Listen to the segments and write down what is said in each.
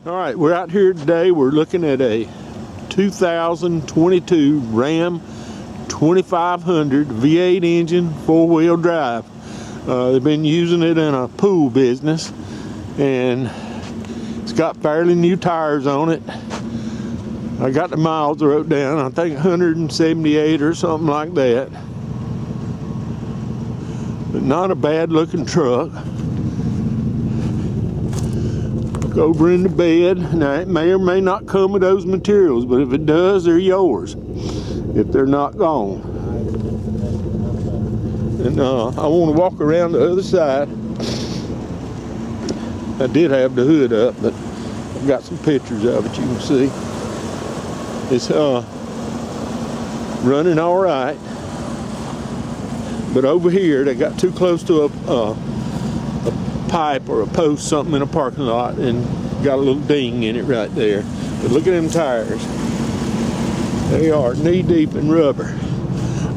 All right, we're out here today. We're looking at a 2022 Ram 2500 V8 engine, four-wheel drive. They've been using it in a pool business, and it's got fairly new tires on it. I got the miles wrote down, I think 178 or something like that. But not a bad looking truck. Look over in the bed. Now it may or may not come with those materials, but if it does, they're yours if they're not gone. And I want to walk around the other side. I did have the hood up, but I've got some pictures of it you can see. It's running all right, but over here they got too close to a pipe or a post, something in a parking lot, and got a little ding in it right there. But look at them tires. They are knee deep in rubber.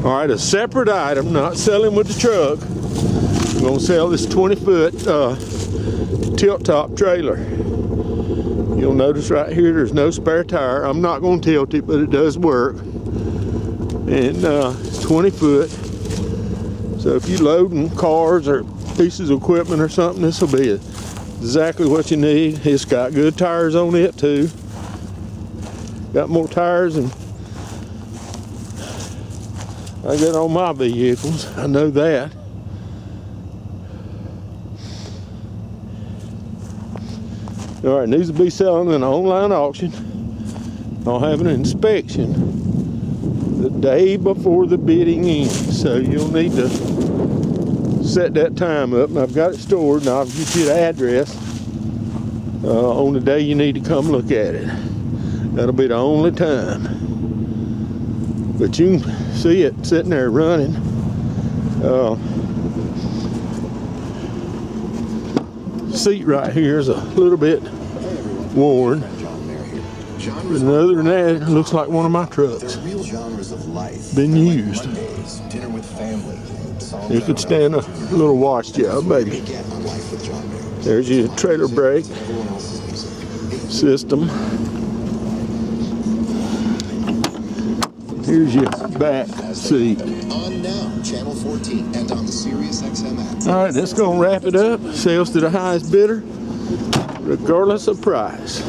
All right, a separate item, not selling with the truck. I'm gonna sell this 20-foot tilt top trailer. You'll notice right here there's no spare tire. I'm not gonna tilt it, but it does work. And 20 foot. So if you're loading cars or pieces of equipment or something, this will be exactly what you need. It's got good tires on it too. Got more tires than I get on my vehicles, I know that. All right, needs to be selling in an online auction. I'll have an inspection the day before the bidding ends, so you'll need to set that time up. And I've got it stored, and I'll get you the address on the day you need to come look at it. That'll be the only time. But you can see it sitting there running. Seat right here is a little bit worn. But other than that, it looks like one of my trucks. Been used. You could stand a little wash job, maybe. There's your trailer brake system. Here's your back seat. All right, that's gonna wrap it up. Sales to the highest bidder, regardless of price.